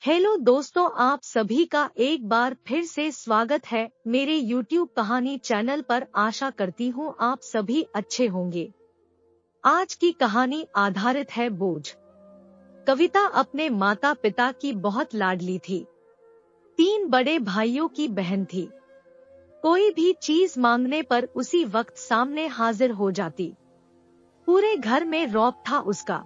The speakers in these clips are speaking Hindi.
हेलो दोस्तों, आप सभी का एक बार फिर से स्वागत है मेरे YouTube कहानी चैनल पर। आशा करती हूँ आप सभी अच्छे होंगे। आज की कहानी आधारित है बोझ। कविता अपने माता पिता की बहुत लाडली थी। 3 बड़े भाइयों की बहन थी। कोई भी चीज मांगने पर उसी वक्त सामने हाजिर हो जाती। पूरे घर में रौब था उसका।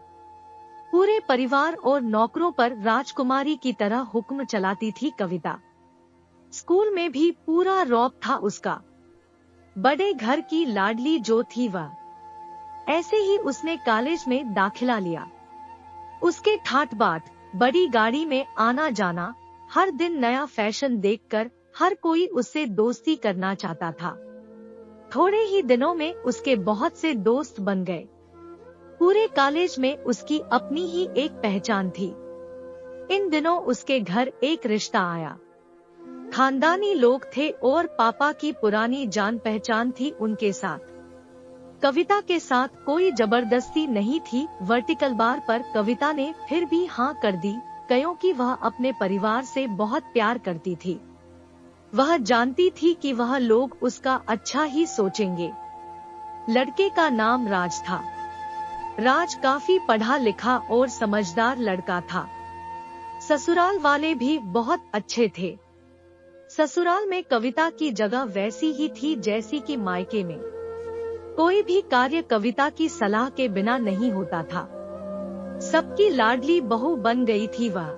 पूरे परिवार और नौकरों पर राजकुमारी की तरह हुक्म चलाती थी कविता। स्कूल में भी पूरा रौब था उसका। बड़े घर की लाडली जो थी वह। ऐसे ही उसने कॉलेज में दाखिला लिया। उसके ठाट बाट, बड़ी गाड़ी में आना जाना, हर दिन नया फैशन देखकर हर कोई उससे दोस्ती करना चाहता था। थोड़े ही दिनों में उसके बहुत से दोस्त बन गए। पूरे कॉलेज में उसकी अपनी ही एक पहचान थी। इन दिनों उसके घर एक रिश्ता आया। खानदानी लोग थे और पापा की पुरानी जान पहचान थी उनके साथ। कविता के साथ कोई जबरदस्ती नहीं थी। वर्टिकल बार पर कविता ने फिर भी हाँ कर दी, क्योंकि वह अपने परिवार से बहुत प्यार करती थी। वह जानती थी कि वह लोग उसका अच्छा ही सोचेंगे। लड़के का नाम राज था। राज काफी पढ़ा लिखा और समझदार लड़का था। ससुराल वाले भी बहुत अच्छे थे। ससुराल में कविता की जगह वैसी ही थी जैसी कि मायके में। कोई भी कार्य कविता की सलाह के बिना नहीं होता था। सबकी लाडली बहू बन गई थी वह।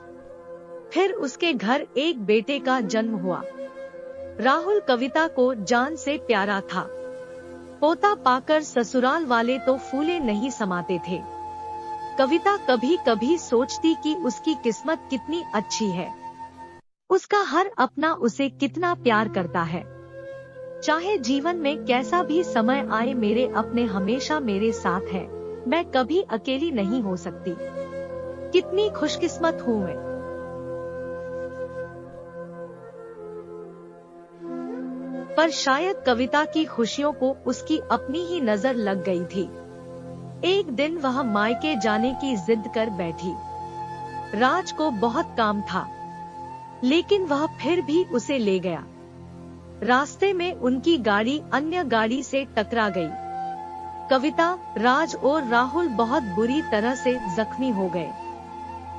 फिर उसके घर एक बेटे का जन्म हुआ। राहुल कविता को जान से प्यारा था। पोता पाकर ससुराल वाले तो फूले नहीं समाते थे। कविता कभी कभी सोचती कि उसकी किस्मत कितनी अच्छी है। उसका हर अपना उसे कितना प्यार करता है। चाहे जीवन में कैसा भी समय आए, मेरे अपने हमेशा मेरे साथ है। मैं कभी अकेली नहीं हो सकती। कितनी खुशकिस्मत हूँ मैं। पर शायद कविता की खुशियों को उसकी अपनी ही नजर लग गई थी। एक दिन वह मायके जाने की जिद कर बैठी। राज को बहुत काम था, लेकिन वह फिर भी उसे ले गया। रास्ते में उनकी गाड़ी अन्य गाड़ी से टकरा गई। कविता, राज और राहुल बहुत बुरी तरह से जख्मी हो गए।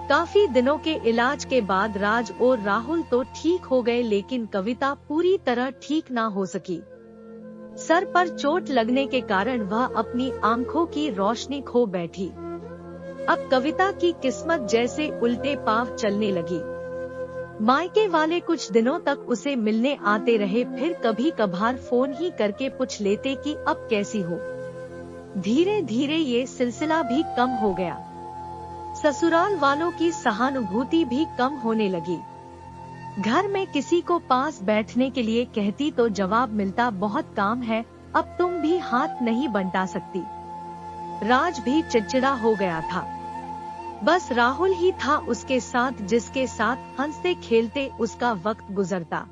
काफी दिनों के इलाज के बाद राज और राहुल तो ठीक हो गए, लेकिन कविता पूरी तरह ठीक ना हो सकी। सर पर चोट लगने के कारण वह अपनी आंखों की रोशनी खो बैठी। अब कविता की किस्मत जैसे उल्टे पांव चलने लगी। मायके वाले कुछ दिनों तक उसे मिलने आते रहे, फिर कभी कभार फोन ही करके पूछ लेते कि अब कैसी हो। धीरे धीरे ये सिलसिला भी कम हो गया। ससुराल वालों की सहानुभूति भी कम होने लगी। घर में किसी को पास बैठने के लिए कहती तो जवाब मिलता, बहुत काम है, अब तुम भी हाथ नहीं बंटा सकती। राज भी चिड़चिड़ा हो गया था। बस राहुल ही था उसके साथ, जिसके साथ हंसते खेलते उसका वक्त गुजरता।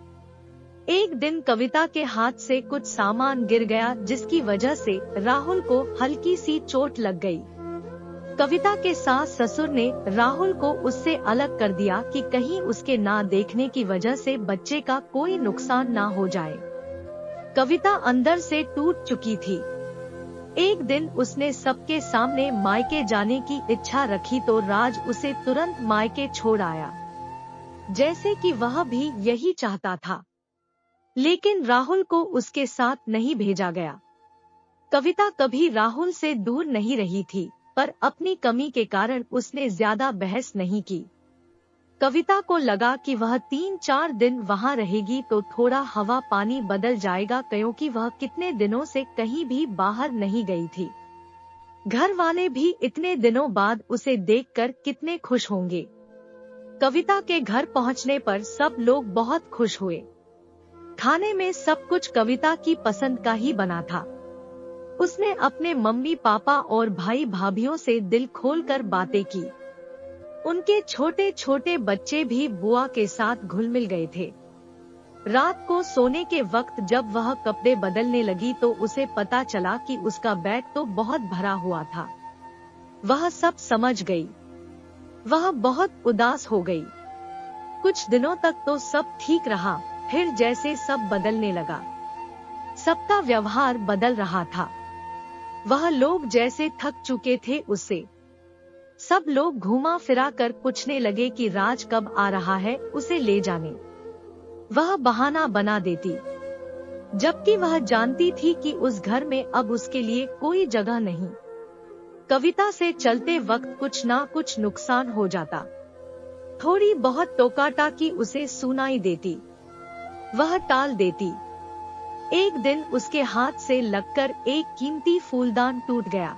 एक दिन कविता के हाथ से कुछ सामान गिर गया, जिसकी वजह से राहुल को हल्की सी चोट लग गई। कविता के सास ससुर ने राहुल को उससे अलग कर दिया कि कहीं उसके ना देखने की वजह से बच्चे का कोई नुकसान ना हो जाए। कविता अंदर से टूट चुकी थी। एक दिन उसने सबके सामने मायके जाने की इच्छा रखी तो राज उसे तुरंत मायके छोड़ आया, जैसे कि वह भी यही चाहता था। लेकिन राहुल को उसके साथ नहीं भेजा गया। कविता कभी राहुल से दूर नहीं रही थी, पर अपनी कमी के कारण उसने ज्यादा बहस नहीं की। कविता को लगा कि वह 3-4 दिन वहां रहेगी तो थोड़ा हवा पानी बदल जाएगा, क्योंकि वह कितने दिनों से कहीं भी बाहर नहीं गई थी। घर वाले भी इतने दिनों बाद उसे देखकर कितने खुश होंगे। कविता के घर पहुंचने पर सब लोग बहुत खुश हुए। खाने में सब कुछ कविता की पसंद का ही बना था। उसने अपने मम्मी पापा और भाई भाभीओं से दिल खोलकर बातें की। उनके छोटे छोटे बच्चे भी बुआ के साथ घुल मिल गए थे। रात को सोने के वक्त जब वह कपड़े बदलने लगी तो उसे पता चला कि उसका बैग तो बहुत भरा हुआ था। वह सब समझ गई। वह बहुत उदास हो गई। कुछ दिनों तक तो सब ठीक रहा, फिर जैसे सब बदलने लगा। सबका व्यवहार बदल रहा था। वह लोग जैसे थक चुके थे उससे। सब लोग घुमा फिरा कर पूछने लगे कि राज कब आ रहा है उसे ले जाने। वह बहाना बना देती, जबकि वह जानती थी कि उस घर में अब उसके लिए कोई जगह नहीं। कविता से चलते वक्त कुछ ना कुछ नुकसान हो जाता। थोड़ी बहुत टोका-टाकी उसे सुनाई देती, वह टाल देती। एक दिन उसके हाथ से लगकर एक कीमती फूलदान टूट गया।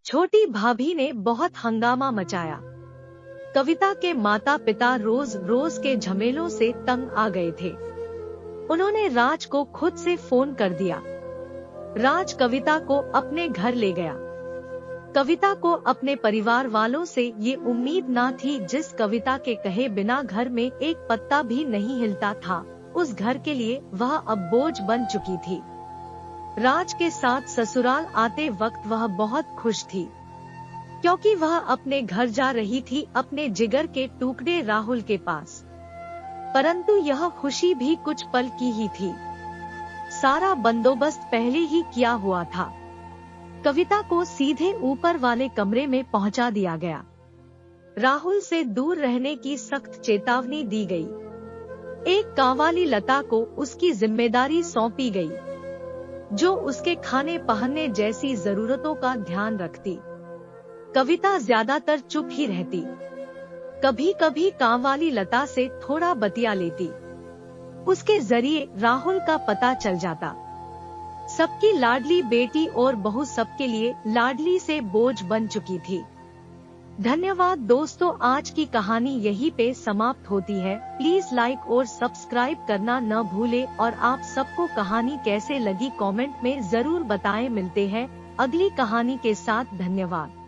छोटी भाभी ने बहुत हंगामा मचाया। कविता के माता पिता रोज रोज के झमेलों से तंग आ गए थे। उन्होंने राज को खुद से फोन कर दिया। राज कविता को अपने घर ले गया। कविता को अपने परिवार वालों से ये उम्मीद ना थी। जिस कविता के कहे बिना घर में एक पत्ता भी नहीं हिलता था, उस घर के लिए वह अब बोझ बन चुकी थी। राज के साथ ससुराल आते वक्त वह बहुत खुश थी, क्योंकि वह अपने घर जा रही थी, अपने जिगर के टुकड़े राहुल के पास। परंतु यह खुशी भी कुछ पल की ही थी। सारा बंदोबस्त पहले ही किया हुआ था। कविता को सीधे ऊपर वाले कमरे में पहुंचा दिया गया। राहुल से दूर रहने की सख्त चेतावनी दी गई। एक कांवाली लता को उसकी जिम्मेदारी सौंपी गई, जो उसके खाने पहनने जैसी जरूरतों का ध्यान रखती। कविता ज्यादातर चुप ही रहती। कभी कभी कांवाली लता से थोड़ा बतिया लेती। उसके जरिए राहुल का पता चल जाता। सबकी लाडली बेटी और बहू सबके लिए लाडली से बोझ बन चुकी थी। धन्यवाद दोस्तों, आज की कहानी यहीं पे समाप्त होती है। प्लीज लाइक और सब्सक्राइब करना न भूले और आप सबको कहानी कैसे लगी कमेंट में जरूर बताएं। मिलते हैं अगली कहानी के साथ। धन्यवाद।